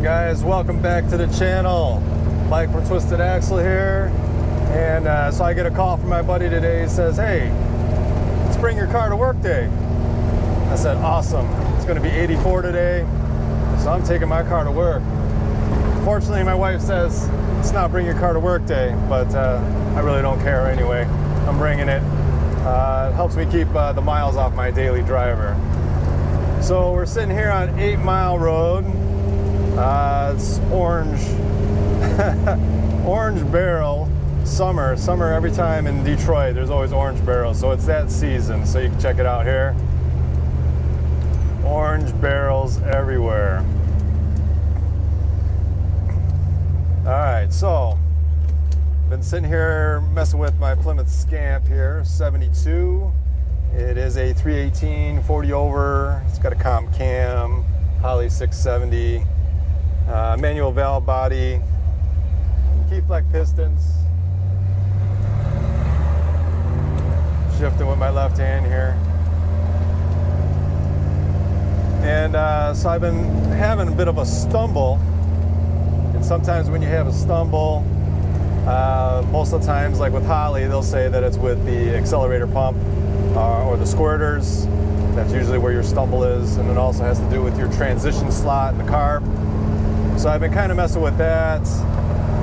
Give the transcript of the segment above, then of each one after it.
guys, welcome back to the channel. Mike from Twisted Axle here, and so I get a call from my buddy today. He says, hey, let's bring your car to work day. I said, awesome. It's going to be 84 today, so I'm taking my car to work. Fortunately, my wife says it's not bring your car to work day, but I really don't care anyway. I'm bringing it. It helps me keep the miles off my daily driver. So we're sitting here on 8 Mile Road. It's orange, orange barrel summer every time in Detroit. There's always orange barrels, so it's that season. So you can check it out here. Orange barrels everywhere. All right, so been sitting here messing with my Plymouth Scamp here, 72. It is a 318 40 over. It's got a comp cam, Holley 670, manual valve body, key flex pistons. Shifting with my left hand here. And so I've been having a bit of a stumble. And sometimes when you have a stumble, most of the times, like with Holley, they'll say that it's with the accelerator pump or the squirters. That's usually where your stumble is, and it also has to do with your transition slot and the carb. So I've been kind of messing with that,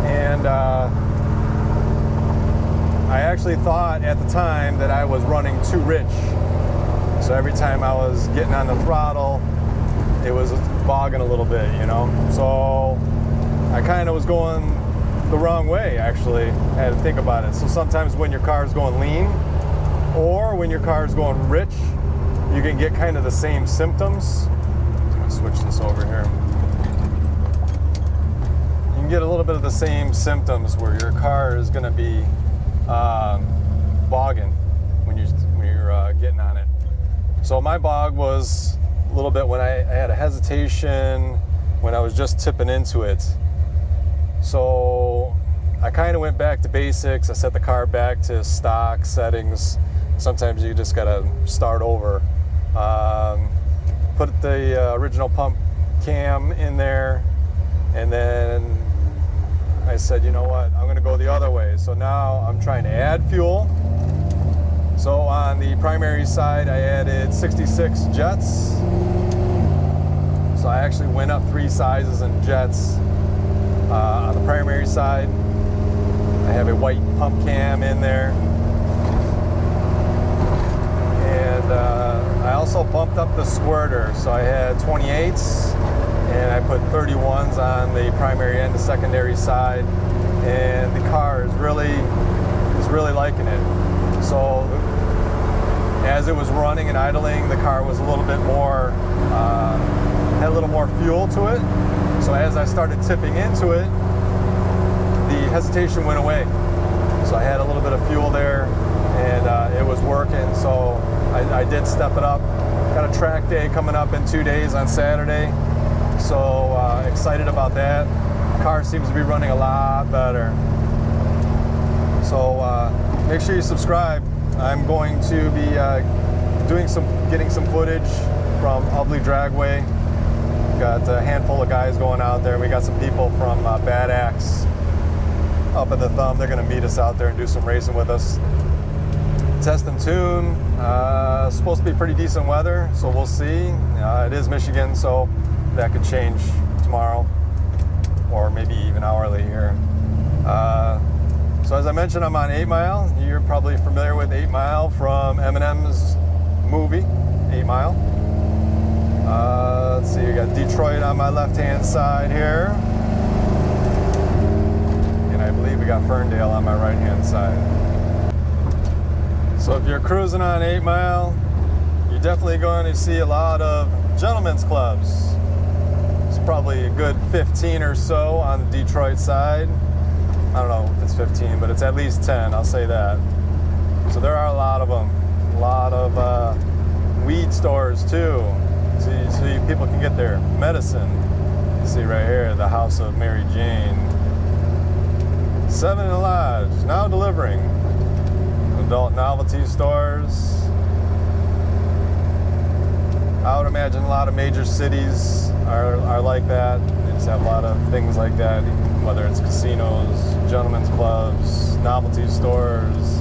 and I actually thought at the time that I was running too rich. So every time I was getting on the throttle, it was bogging a little bit, you know. So I kind of was going the wrong way, actually. I had to think about it. So sometimes when your car is going lean or when your car is going rich, you can get kind of the same symptoms. I'm going to switch this over here. You can get a little bit of the same symptoms where your car is going to be bogging when you're getting on it. So my bog was a little bit when I had a hesitation when I was just tipping into it. So I kind of went back to basics. I set the car back to stock settings. Sometimes you just gotta start over. Put the original pump cam in there, and then I said, you know what, I'm gonna go the other way. So now I'm trying to add fuel. So on the primary side, I added 66 jets. So I actually went up 3 sizes in jets. On the primary side, I have a white pump cam in there. And I also bumped up the squirter. So I had 28s, and I put 31s on the primary and the secondary side. And the car is really liking it. So as it was running and idling, the car was a little bit more, had a little more fuel to it. So as I started tipping into it, the hesitation went away. So I had a little bit of fuel there, and it was working. So I did step it up. Got a track day coming up in 2 days on Saturday. So excited about that. The car seems to be running a lot better. So make sure you subscribe. I'm going to be getting some footage from Ugly Dragway. Got a handful of guys going out there. We got some people from Bad Axe up in the Thumb. They're going to meet us out there and do some racing with us. Test and tune. Supposed to be pretty decent weather, so we'll see. It is Michigan, so that could change tomorrow or maybe even hourly here. So as I mentioned, I'm on 8 Mile. You're probably familiar with 8 Mile from Eminem's movie, 8 Mile. Let's see, you got Detroit on my left-hand side here. And I believe we got Ferndale on my right-hand side. So if you're cruising on 8 Mile, you're definitely going to see a lot of gentlemen's clubs. It's probably a good 15 or so on the Detroit side. I don't know if it's 15, but it's at least 10, I'll say that. So there are a lot of them. A lot of weed stores too. So people can get their medicine. You see right here, the House of Mary Jane. 7 Lodge, now delivering. Adult novelty stores. I would imagine a lot of major cities are like that. They just have a lot of things like that, whether it's casinos, gentlemen's clubs, novelty stores,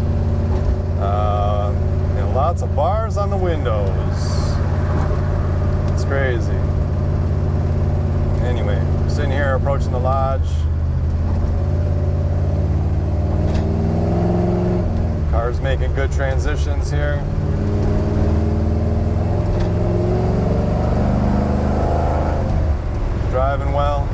and lots of bars on the windows. It's crazy. Anyway, I'm sitting here approaching the lodge. Car's making good transitions here. Driving well.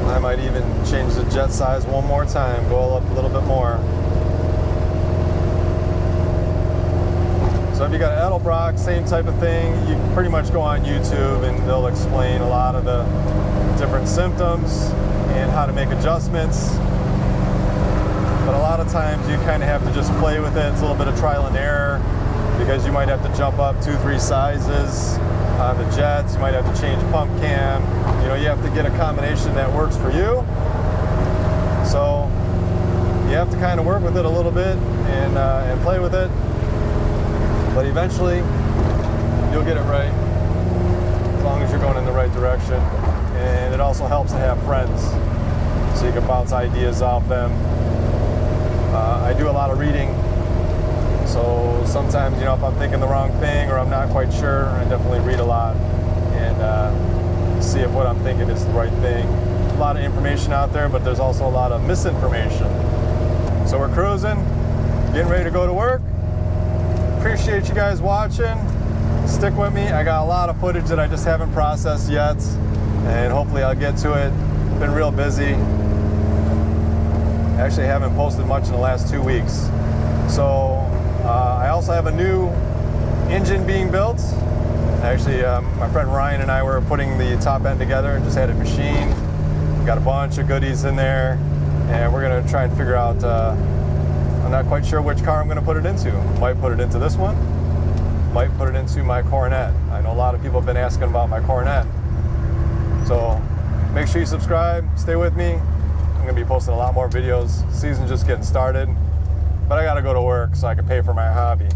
I might even change the jet size one more time, go up a little bit more. So if you got Edelbrock, same type of thing, you pretty much go on YouTube and they'll explain a lot of the different symptoms and how to make adjustments. But a lot of times you kind of have to just play with it. It's a little bit of trial and error because you might have to jump up 2-3 sizes on the jets. You might have to change pump cam. You know, you have to get a combination that works for you. So you have to kind of work with it a little bit and play with it. But eventually, you'll get it right, as long as you're going in the right direction. And it also helps to have friends, so you can bounce ideas off them. I do a lot of reading, so sometimes, you know, if I'm thinking the wrong thing or I'm not quite sure, I definitely read a lot and see if what I'm thinking is the right thing. A lot of information out there, but there's also a lot of misinformation. So we're cruising, getting ready to go to work. Appreciate you guys watching. Stick with me. I got a lot of footage that I just haven't processed yet, and hopefully I'll get to it. Been real busy. Actually haven't posted much in the last 2 weeks. So I also have a new engine being built. Actually, my friend Ryan and I were putting the top end together and just had it machined. Got a bunch of goodies in there, and we're gonna try and figure out, I'm not quite sure which car I'm gonna put it into. Might put it into this one, might put it into my Coronet. I know a lot of people have been asking about my Coronet. So make sure you subscribe, stay with me. I'm gonna be posting a lot more videos. Season's just getting started, but I gotta go to work so I can pay for my hobby.